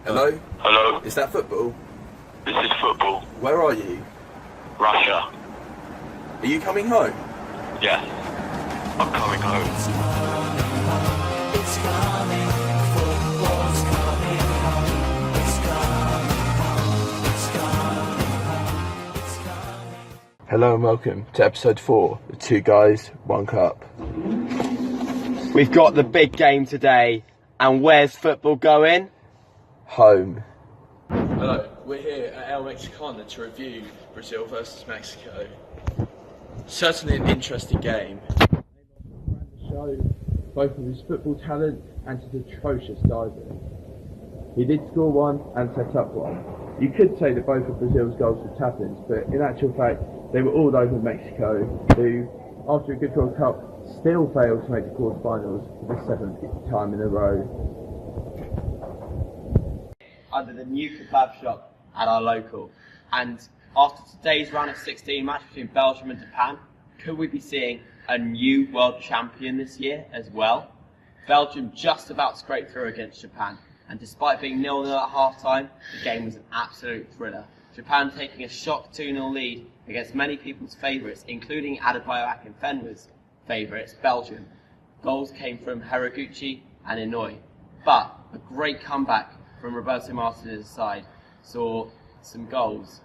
Hello? Hello, Is that football? this is football. Where are you? Russia. Are you coming home? Yes, I'm coming home. Hello and welcome to episode 4 of Two Guys, One Cup. We've got the big game today, and where's football going? Home. Hello, we're here at El Mexicana to review Brazil versus Mexico. Certainly an interesting game. Show both of his football talent and his atrocious diving. He did score one and set up one. You could say that both of Brazil's goals were tap-ins, but in actual fact, they were all over Mexico, who, after a good World Cup, still failed to make the quarterfinals for the 7th time in a row. Under the new kebab shop at our local. And after today's round of 16 match between Belgium and Japan, could we be seeing a new world champion this year as well? Belgium just about scraped through against Japan, and despite being 0-0 at half-time, the game was an absolute thriller. Japan taking a shock 2-0 lead against many people's favourites, including Adebayo Akinfenwa's favourites, Belgium. Goals came from Haraguchi and Inouye, but a great comeback from Roberto Martinez's side saw some goals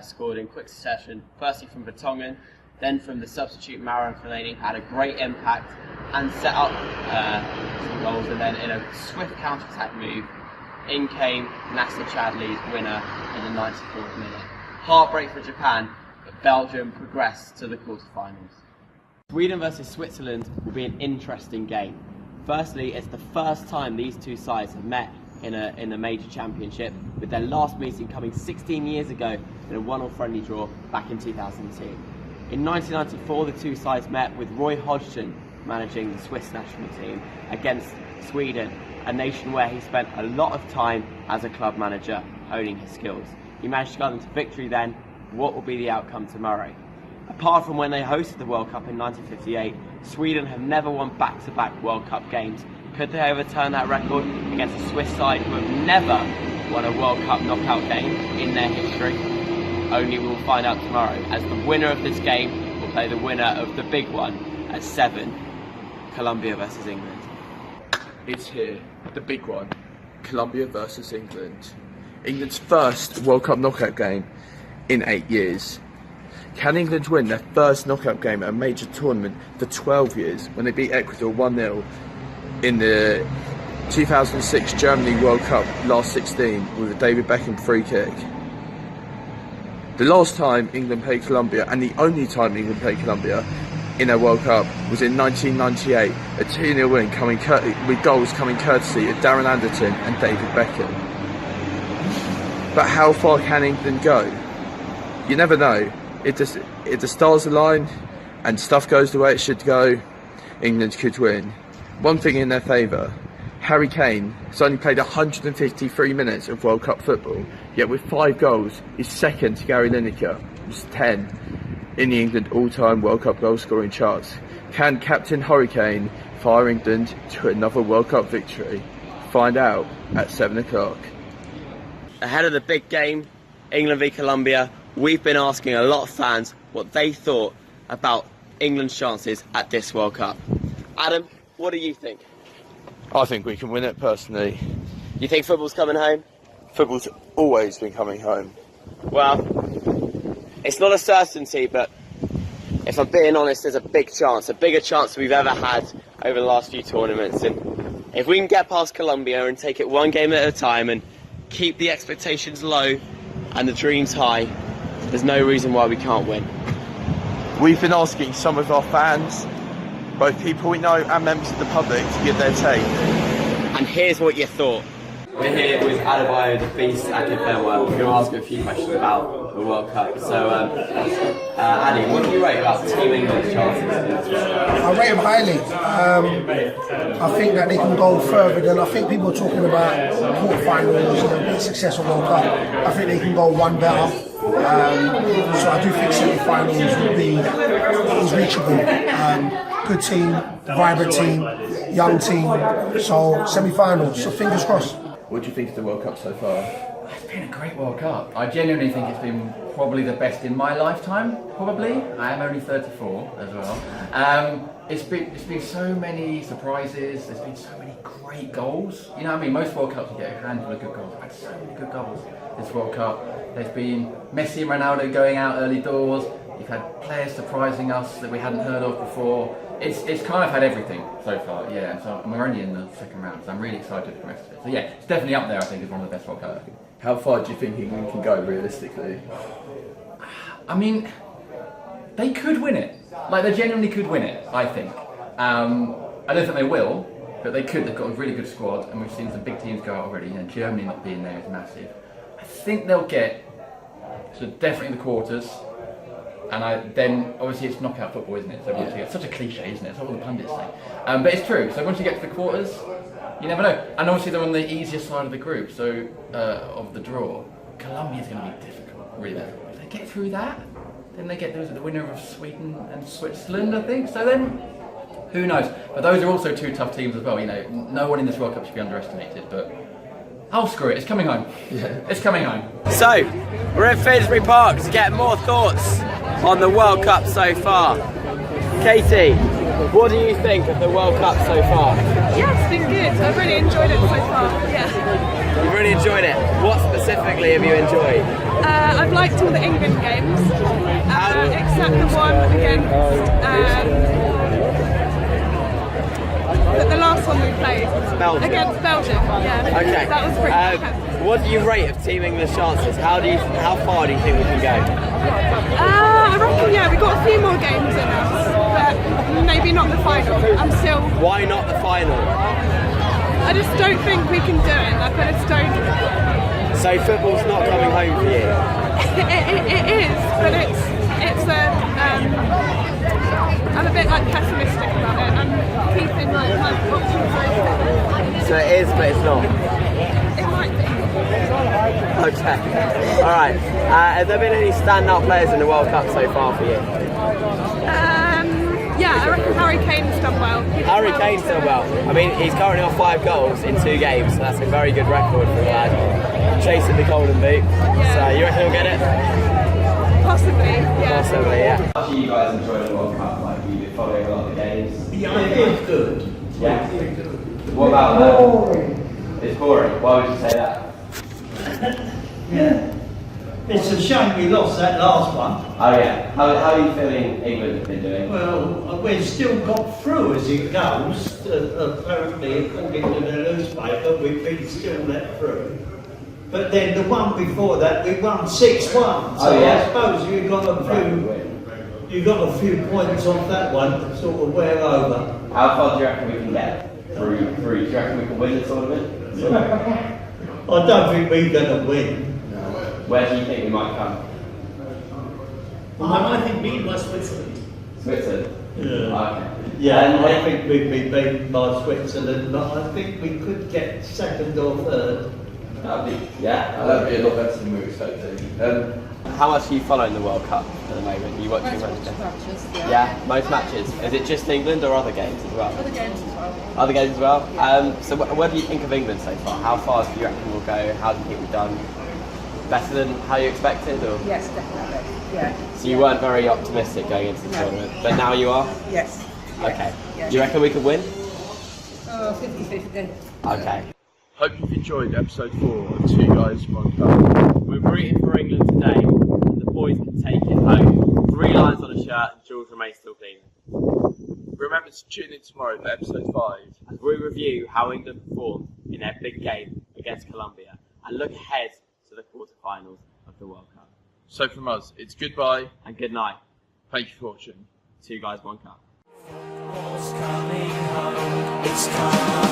scored in quick succession, firstly from Vertonghen, then from the substitute Marouane Fellaini, had a great impact and set up some goals, and then in a swift counter-attack move, in came Nacer Chadli's winner in the 94th minute. Heartbreak for Japan, but Belgium progressed to the quarterfinals. Sweden versus Switzerland will be an interesting game. Firstly, it's the first time these two sides have met in a major championship, with their last meeting coming 16 years ago in a 1-1 friendly draw back in 2002. In 1994, the two sides met with Roy Hodgson managing the Swiss national team against Sweden, a nation where he spent a lot of time as a club manager honing his skills. He managed to get them to victory then. What will be the outcome tomorrow? Apart from when they hosted the World Cup in 1958, Sweden have never won back-to-back World Cup games. Could they overturn that record against a Swiss side who have never won a World Cup knockout game in their history? Only we'll find out tomorrow, as the winner of this game will play the winner of the big one at 7, Colombia versus England. It's here, the big one, Colombia versus England. England's first World Cup knockout game in 8 years. Can England win their first knockout game at a major tournament for 12 years when they beat Ecuador 1-0 in the 2006 Germany World Cup last 16 with a David Beckham free kick? The last time England played Colombia, and the only time England played Colombia in a World Cup, was in 1998, a 2-0 win with goals coming courtesy of Darren Anderton and David Beckham. But how far can England go? You never know. If the stars align and stuff goes the way it should go, England could win. One thing in their favour, Harry Kane has only played 153 minutes of World Cup football, yet with 5 goals, he's second to Gary Lineker, who's 10 in the England all-time World Cup goal-scoring charts. Can Captain Hurricane fire England to another World Cup victory? Find out at 7 o'clock. Ahead of the big game, England v Colombia, we've been asking a lot of fans what they thought about England's chances at this World Cup. Adam, what do you think? I think we can win it, personally. You think football's coming home? Football's always been coming home. Well, it's not a certainty, but if I'm being honest, there's a big chance, a bigger chance than we've ever had over the last few tournaments. And if we can get past Colombia and take it one game at a time and keep the expectations low and the dreams high, there's no reason why we can't win. We've been asking some of our fans, both people we know and members of the public, to give their take. And here's what you thought. We're here with Adebayo, the beast, Akinfenwa. We're going to ask you a few questions about the World Cup. So, Adi, what do you rate about Team England's chances? I rate them highly. I think that they can go further than, I think people are talking about quarterfinals and a successful World Cup. I think they can go one better. So I do think semi-finals is reachable. Good team, vibrant team, young team. So semi-finals. So fingers crossed. What do you think of the World Cup so far? It's been a great World Cup. I genuinely think it's been probably the best in my lifetime, probably. I am only 34 as well. It's been so many surprises, there's been so many great goals. You know what I mean? Most World Cups you get a handful of good goals. I've had so many good goals this World Cup. There's been Messi and Ronaldo going out early doors. You've had players surprising us that we hadn't heard of before. It's kind of had everything so far, yeah. So we're only in the second round, so I'm really excited for the rest of it. So yeah, it's definitely up there, I think, as one of the best World Cups. How far do you think England can go realistically? I mean, they could win it. Like, they genuinely could win it, I think. I don't think they will, but they could. They've got a really good squad, and we've seen some big teams go out already. You know, Germany not being there is massive. I think they'll get to definitely the quarters. And then, obviously, it's knockout football, isn't it? So once you get, such a cliche, isn't it? It's what all the pundits say. But it's true. So once you get to the quarters, you never know. And obviously, they're on the easiest side of the group, so of the draw. Colombia's going to be difficult, really difficult. If they get through that, then they get the winner of Sweden and Switzerland, I think. So then, who knows? But those are also two tough teams as well. You know, no one in this World Cup should be underestimated. But screw it. It's coming home. Yeah, it's coming home. So, we're at Finsbury Park to get more thoughts on the World Cup so far. Katie, what do you think of the World Cup so far? Yeah, it's been good. I've really enjoyed it so far. Yeah. You've really enjoyed it. What specifically have you enjoyed? I've liked all the England games, except the one against the last one we played. Belgium. Against Belgium. Yeah. Okay. That was pretty. What do you rate of Team England's chances? How far do you think we can go? I reckon we've got a few more games in us, but maybe not the final. Why not the final? I just don't think we can do it. Like, I just don't. So football's not coming home for you? It is, but it's I'm a bit pessimistic about it. I'm keeping my options open. So it is, but it's not? It might be. Okay. Alright. Have there been any standout players in the World Cup so far for you? Yeah, I reckon Harry Kane's done well. Harry Kane's done well. I mean, he's currently on 5 goals in 2 games, so that's a very good record for the lad. Chasing the Golden Boot. Yeah. So you reckon he'll get it? Possibly, yeah. Possibly, yeah. How do you guys enjoy the World Cup? Like, you've been following a lot of the games? Yeah, it is good. Yeah. What about boring? It's boring. Why would you say that? Yeah. It's a shame we lost that last one. Oh yeah. How are you feeling England have been doing? Well, we've still got through as it goes. Apparently, according to the newspaper, we've been still let through. But then the one before that, we won 6-1. So I suppose you got a few points off that one to sort of wear over. How far do you reckon we can get through? Do you reckon we can win the tournament? I don't think we're going to win. Where do you think we might come? I think beat by Switzerland. Switzerland? Yeah. Okay. Yeah, I think we'd be beaten by Switzerland, but I think we could get second or third. That'd be a lot better than we were expecting. How much are you following the World Cup at the moment? You watching matches, yeah, most matches. Is it just England or other games as well? Other games as well. Other games as well? So what do you think of England so far? How far do you reckon we'll go? How do you think we've done? Better than how you expected? Or? Yes, definitely. Yeah. So you weren't very optimistic going into the tournament, but now you are? Yes. Okay. Yeah. Do you reckon we could win? 50-50. Okay. Hope you've enjoyed episode 4 of 2 Guys, 1 Cup. We're rooting for England today, and the boys can take it home. 3 lines on a shirt, and Jules remains still clean. Remember to tune in tomorrow for episode 5. As we review how England performed in their big game against Colombia, and look ahead to the quarterfinals of the World Cup. So from us, it's goodbye And good night. Thank you for watching. 2 Guys, 1 Cup. It's coming home. It's coming.